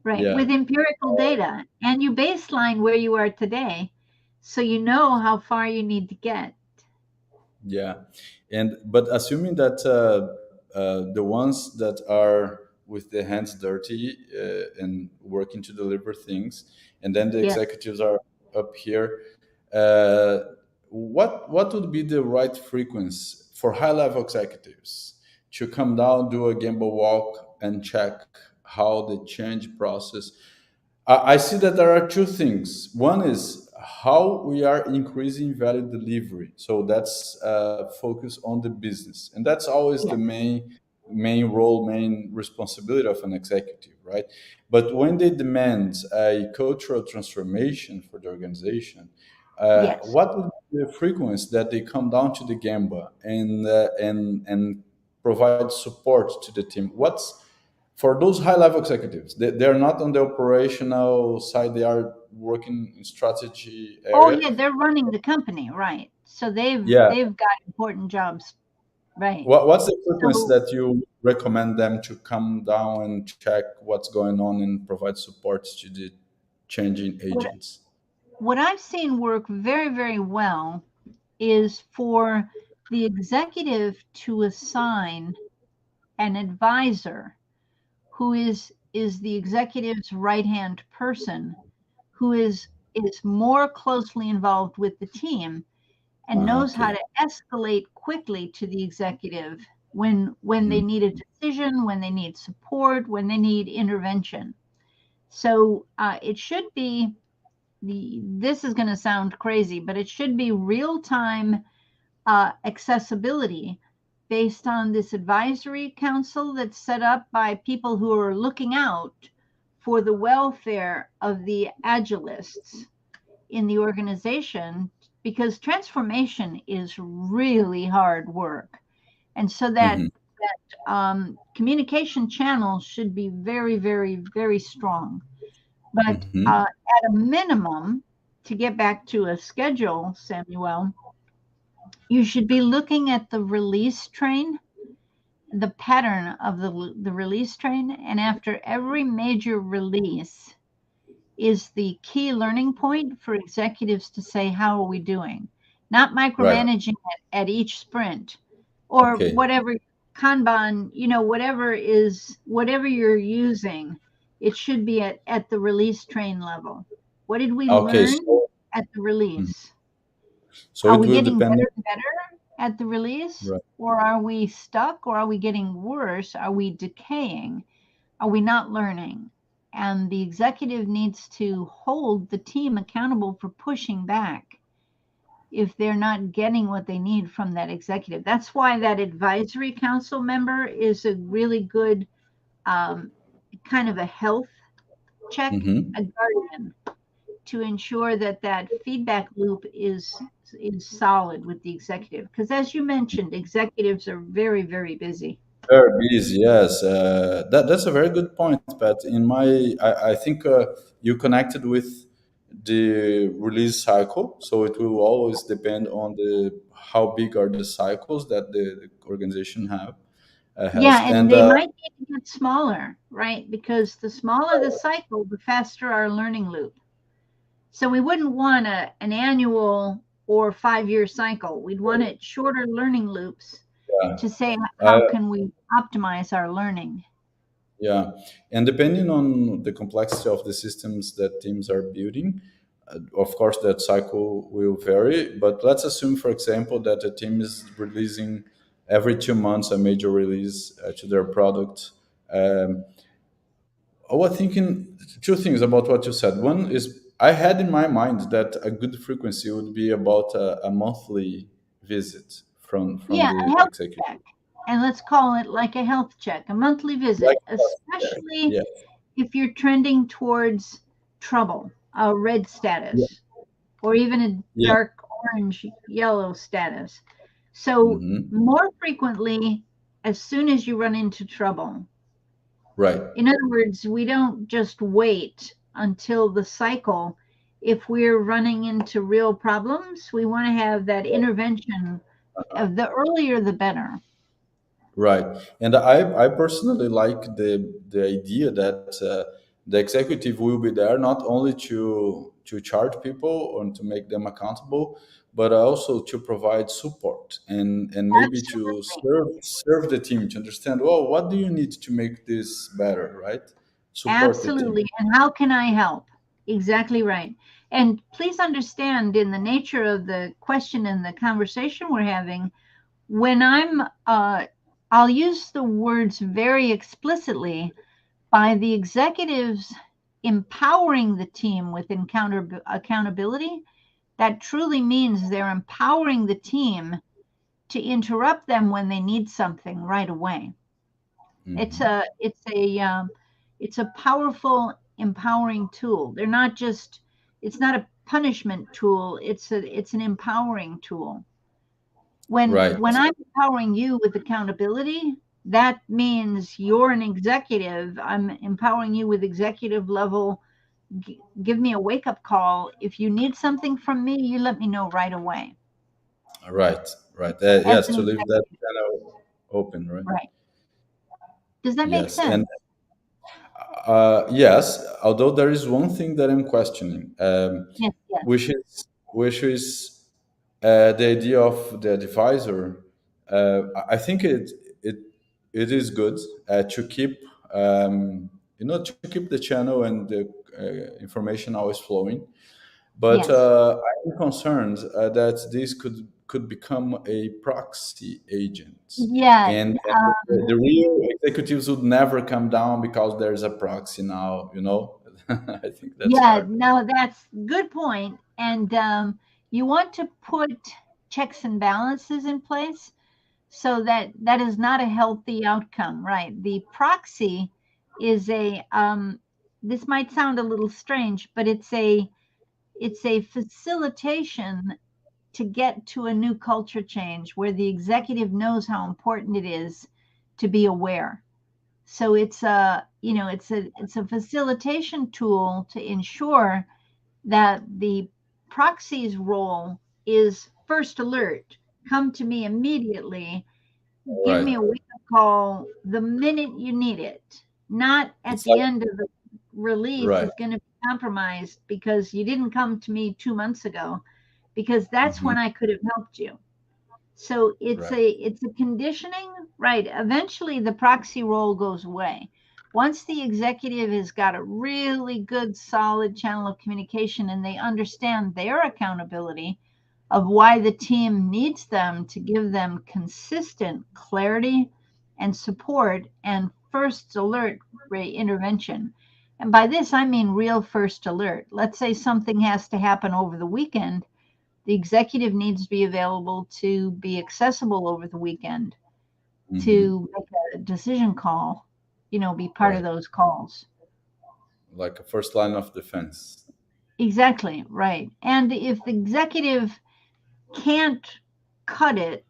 right, Yeah. with empirical data, and you baseline where you are today, so you know how far you need to get. Yeah, and but assuming that the ones that are with their hands dirty and working to deliver things, and then the Yes, executives are up here, uh, what would be the right frequency for high level executives to come down, do a gamble walk, and check how the change process? I see that there are two things. One is how we are increasing value delivery. So that's focus on the business, and that's always the yes, main role, main responsibility of an executive, right? But when they demand a cultural transformation for the organization, yes. what would be the frequency that they come down to the Gamba and provide support to the team? What's for those high level executives, they're not on the operational side, they are working in strategy Oh area. yeah, they're running the company, right? So Yeah, they've got important jobs, right? what's the frequency So that you recommend them to come down and check what's going on and provide support to the changing what agents? what I've seen work very, very well is for the executive to assign an advisor who is the executive's right-hand person, who is more closely involved with the team and knows how Okay. to escalate quickly to the executive when they Mhm. need a decision, when they need support, when they need intervention. So it should be this is going to sound crazy, but it should be real time accessibility based on this advisory council that's set up by people who are looking out for the welfare of the agilists in the organization, because transformation is really hard work. And so Mhm. communication channels should be very, very, very strong. But Mhm. at a minimum, to get back to a schedule, Samuel, you should be looking at the release train, the pattern of the release train. And after every major release is the key learning point for executives to say, how are we doing? Not Right. micromanaging at each sprint or Okay. whatever Kanban, whatever you're using, it should be at the release train level. What did we Okay. learn at the Mhm. release? So Are it we will getting depend. better and better at the release? Right. Or are we stuck? Or are we getting worse? Are we decaying? Are we not learning? And the executive needs to hold the team accountable for pushing back if they're not getting what they need from that executive. That's why that advisory council member is a really good um, kind of a health check, Mhm. a guardian to ensure that that feedback loop is solid with the executive. Because as you mentioned, executives are very, very busy. Very busy, yes. That's a very good point, Pat. I think you connected with the release cycle, so it will always depend on the how big are the cycles that the organization has, Yeah, and and they might need to get smaller, right? Because the smaller the cycle, the faster our learning loop. So we wouldn't want an annual or 5-year cycle. We'd want it shorter learning loops yeah, to say uh, how can we optimize our learning. yeah, and depending on the complexity of the systems that teams are building, of course that cycle will vary. But let's assume, for example, that a team is releasing every 2 months a major release to their product. Um, I was thinking two things about what you said. One is I had in my mind that a good frequency would be about a monthly visit from Yeah, a the health executive. check. And let's call it like a health check, a monthly Like, visit, especially yeah, if you're trending towards trouble, a red yeah, status, or even a yeah. dark orange yellow status. So, Hmm. more frequently, as soon as you run into trouble. Right. In other words, we don't just wait until the cycle. If we're running into real problems, we want to have that intervention of the earlier the better. Right, and I personally like the idea that the executive will be there not only to charge people or to make them accountable, but also to provide support and maybe to Absolutely. serve the team to understand, well, what do you need to make this better, right? Support the team. Absolutely. And how can I help? Exactly right. And please understand, in the nature of the question and the conversation we're having, when I'll use the words very explicitly by the executives empowering the team with accountability. That truly means they're empowering the team to interrupt them when they need something right away. It's Hmm. a it's a it's a powerful empowering tool. They're not just It's not a punishment tool. It's an empowering tool. When Right. I'm empowering you with accountability, that means you're an executive. I'm empowering you with executive level. Give me a wake up call. If you need something from me, you let me know right away. Right. Right. As Yes, an to leave that executive, channel open, right? right? Does that make Yes, and sense? yes. Although there is one thing that I'm questioning, Yes, yes, which is the idea of the advisor. I think it it is good to keep to keep the channel and the information always flowing. But yes, I'm concerned that this could become a proxy agent, yeah. and the real executives would never come down because there's a proxy now. I think that's Yeah, hard. no, that's good point. And you want to put checks and balances in place so that that is not a healthy outcome, right? The proxy is this might sound a little strange, but it's a facilitation to get to a new culture change where the executive knows how important it is to be aware. So it's a facilitation tool to ensure that the proxy's role is first alert. Come to me immediately. Give Right. me a wake up call the minute you need it. Not at It's the like end of the release right. is going to be compromised because you didn't come to me 2 months ago, because that's Hmm. when I could have helped you. So it's Right. a conditioning, right? Eventually the proxy role goes away. Once the executive has got a really good solid channel of communication and they understand their accountability of why the team needs them to give them consistent clarity and support and first alert intervention. And by this I mean real first alert. Let's say something has to happen over the weekend. The executive needs to be available to be accessible over the weekend Hmm. to make a decision call, be part of Right. those calls. Like a first line of defense. Exactly, right. And if the executive can't cut it,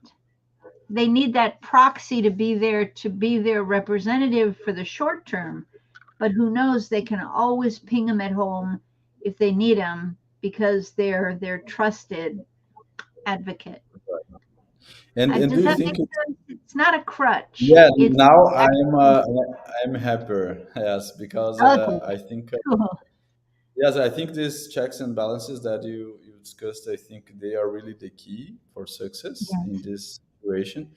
they need that proxy to be there to be their representative for the short term. But who knows, they can always ping them at home if they need them because they're their trusted advocate. And do Does you that make think it's sense? It's not a crutch. yeah, It's now actually I'm happier. Yes, because okay. I think Cool. yes, I think these checks and balances that you discussed, I think they are really the key for success in Yes. this situation,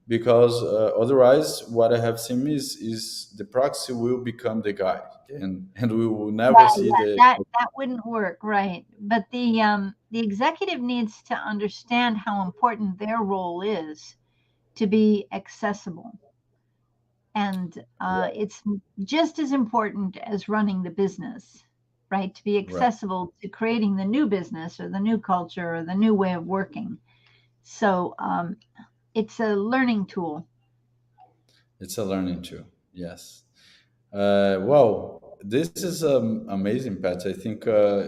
because otherwise, what I have seen is the proxy will become the guide, and we will never Yeah, see yeah. the That wouldn't work, right? But the executive needs to understand how important their role is to be accessible, and it's just as important as running the business, right? To be right. accessible to creating the new business or the new culture or the new way of working. So it's a learning tool. It's a learning tool. Yes. Well, this is amazing, Pat. I think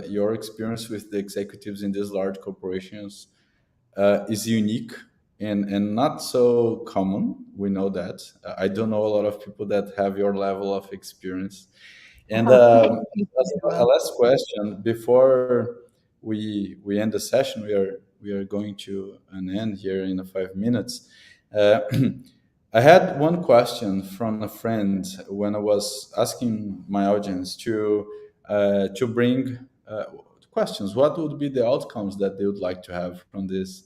your experience with the executives in these large corporations is unique and not so common. We know that. I don't know a lot of people that have your level of experience. And Okay. Thank you, a Samuel. last question before we end the session. We are going to an end here in 5 minutes. Uh, I had one question from a friend when I was asking my audience to bring questions. What would be the outcomes that they would like to have from this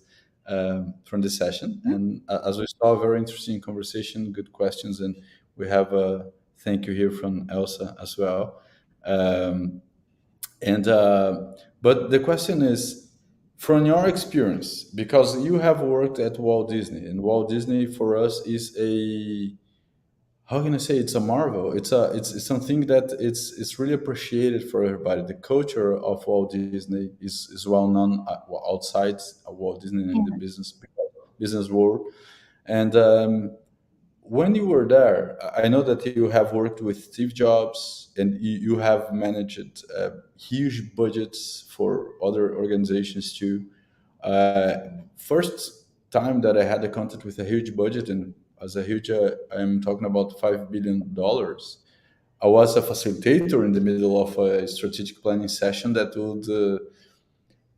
session? Mhm. And as we saw, a very interesting conversation, good questions, and we have a thank you here from Elsa as well. Um, and but the question is, from your experience, because you have worked at Walt Disney, and Walt Disney for us is a, how can I say, it's a marvel. It's something that it's really appreciated for everybody. The culture of Walt Disney is well known outside Walt Disney in the Yeah. business world. And when you were there, I know that you have worked with Steve Jobs and you have managed huge budgets for other organizations too. First time that I had a contact with a huge budget, and as a huge, I'm talking about $5 billion. I was a facilitator in the middle of a strategic planning session that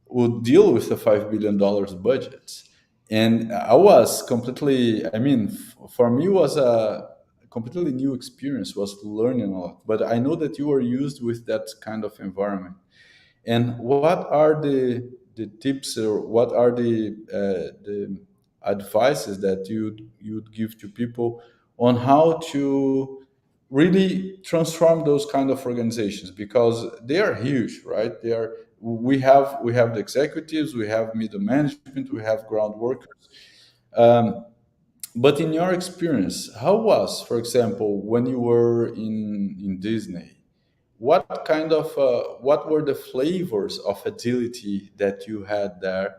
would deal with the $5 billion budget. And I was completely, I mean, for me was a completely new experience, was learning a lot. But I know that you are used with that kind of environment. And what are the tips, or what are the advices that you'd give to people on how to really transform those kind of organizations, because they are huge, right? They are, we have the executives, we have middle management, we have ground workers. Um, but in your experience, how was, for example, when you were in Disney, what kind of what were the flavors of agility that you had there?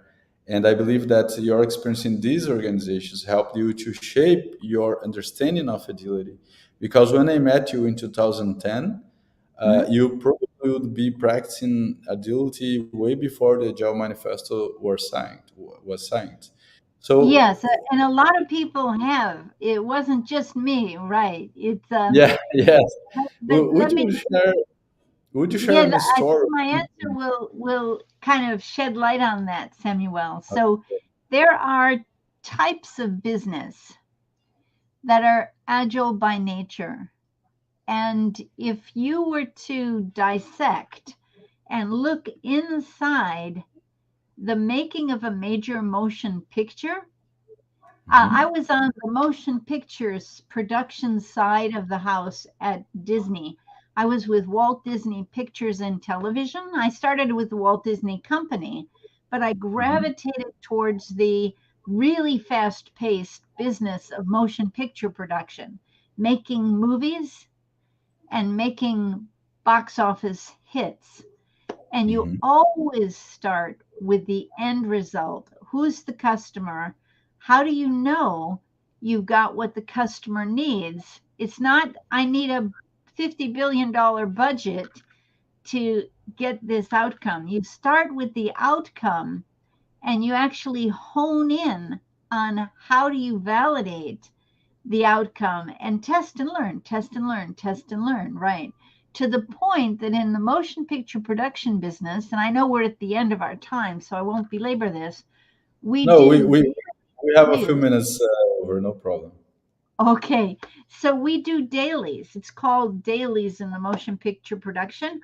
And I believe that your experience in these organizations helped you to shape your understanding of agility. Because when I met you in 2010, Mhm. you probably would be practicing agility way before the Agile Manifesto was signed. So Yes, and a lot of people have. It wasn't just me, right? It's yeah, yes. but Would let me you share? Would you share yeah, any I think story? my answer will kind of shed light on that, Samuel. So there are types of business that are agile by nature. And if you were to dissect and look inside the making of a major motion picture, I Mhm. was on the motion pictures production side of the house at Disney. I was with Walt Disney Pictures and Television. I started with the Walt Disney Company, but I Mhm. gravitated towards the really fast paced business of motion picture production, making movies and making box office hits. And you Mhm. always start with the end result. Who's the customer? How do you know you've got what the customer needs? It's not, I need a $50 billion budget to get this outcome. You start with the outcome and you actually hone in on how do you validate the outcome and test and learn, test and learn, test and learn, right? To the point that in the motion picture production business, and I know we're at the end of our time, so I won't belabor this, we No, we, do we we have a few dailies. minutes over, no problem. Okay, so we do dailies. It's called dailies in the motion picture production.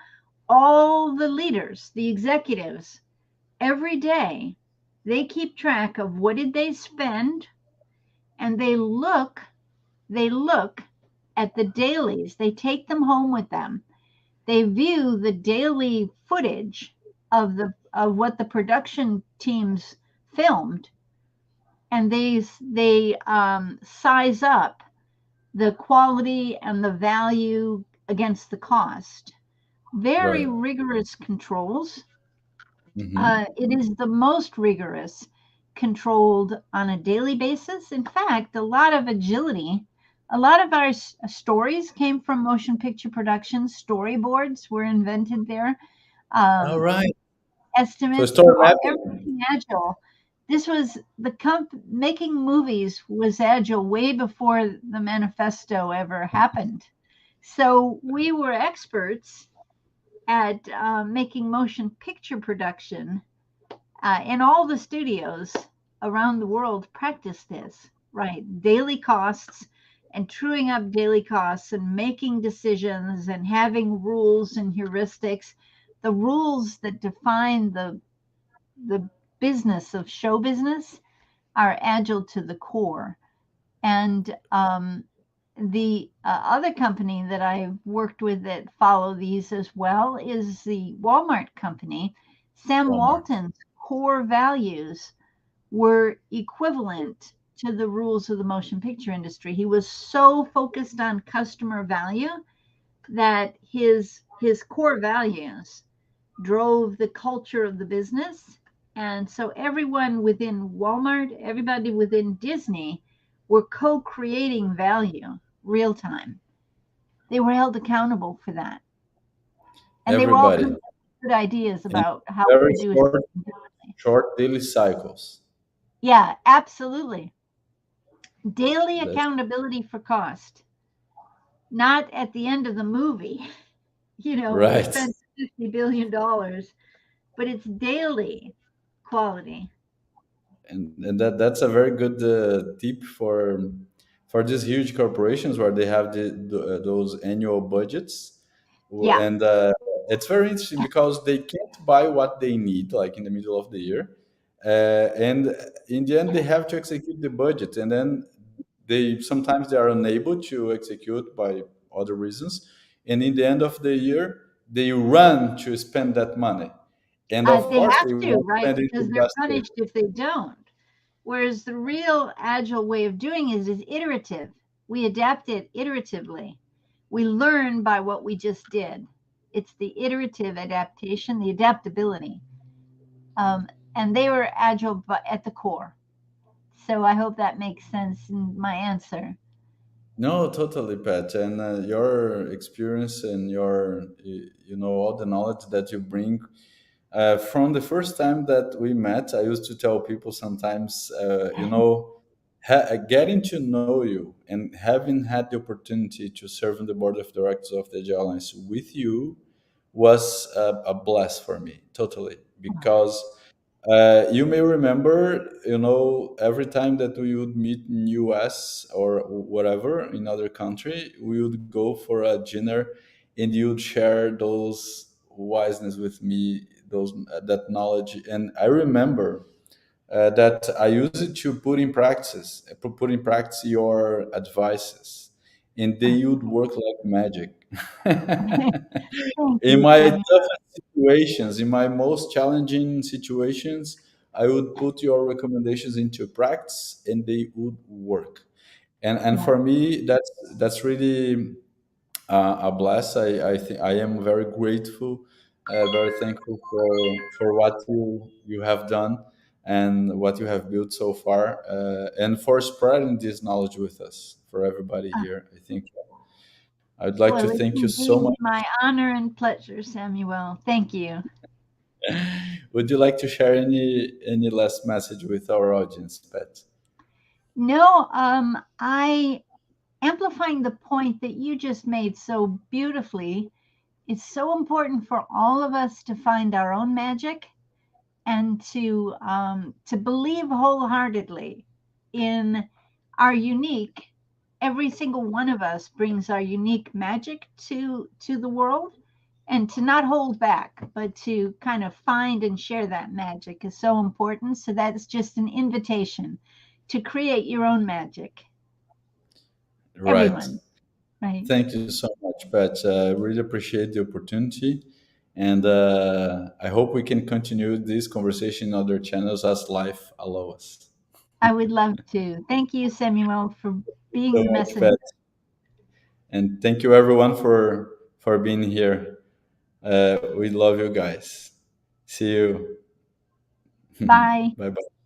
All the leaders, the executives, every day, they keep track of what did they spend, and they look at the dailies. They take them home with them. They view the daily footage of what the production teams filmed, and they size up the quality and the value against the cost. Very Right. rigorous controls. Hmm. It is the most rigorous, controlled on a daily basis. In fact, a lot of agility, a lot of our stories came from motion picture production. Storyboards were invented there. All Um, right. So estimates, story mapping. everything agile. This was making movies was agile way before the manifesto ever happened. So we were experts at making motion picture production, and all the studios around the world practice this, right? Daily costs and truing up daily costs and making decisions and having rules and heuristics. The rules that define the business of show business are agile to the core. And the other company that I've worked with that follow these as well is the Walmart company. Sam Walmart. Walton's core values were equivalent to the rules of the motion picture industry. He was so focused on customer value that his core values drove the culture of the business. And so everyone within Walmart, everybody within Disney were co creating value real time. They were held accountable for that. And they were all Everybody. coming up with good ideas And about how very to do it short, differently. short daily cycles. Yeah, absolutely. Daily That's accountability for cost, not at the end of the movie. We right. spent $50 billion, but it's daily quality. And that's a very good tip for these huge corporations where they have those annual budgets. Yeah, And it's very interesting because they can't buy what they need like in the middle of the year, and in the end they have to execute the budget, and then they are unable to execute by other reasons, and in the end of the year they run to spend that money, and of they course have they to, won't right? spend it Because the they're best way. punished if they don't. Whereas the real agile way of doing it is iterative. We adapt it iteratively. We learn by what we just did. It's the iterative adaptation, the adaptability. Um, and they were agile but at the core. So I hope that makes sense in my answer. No, totally, Pat. And your experience and all the knowledge that you bring from the first time that we met, I used to tell people sometimes, getting to know you and having had the opportunity to serve on the board of directors of the AGILIST with you was a blast for me, totally, because you may remember, every time that we would meet in US or whatever in other country, we would go for a dinner, and you would share those wiseness with me, those that knowledge. And I remember that I use it to put in practice your advices, and they would work like magic. Thank In you, my Samuel. toughest situations, in my most challenging situations, I would put your recommendations into practice, and they would work. And Yeah, for me, that's really a bless. I think I am very grateful, very thankful for what you have done and what you have built so far, and for spreading this knowledge with us for everybody here. I think I'd like to well, it's thank you so indeed much. my honor and pleasure, Samuel. Thank you. Would you like to share any last message with our audience, Pat? No, I amplifying the point that you just made so beautifully. It's so important for all of us to find our own magic and to believe wholeheartedly in our unique. Every single one of us brings our unique magic to the world, and to not hold back, but to kind of find and share that magic is so important. So that's just an invitation to create your own magic. Right. Everyone, right? Thank you so much, Pat. I really appreciate the opportunity. And I hope we can continue this conversation in other channels as life allows us. I would love to. Thank you, Samuel, for being So the much, messenger. Pat. And thank you everyone for being here. We love you guys. See you. Bye. Bye bye.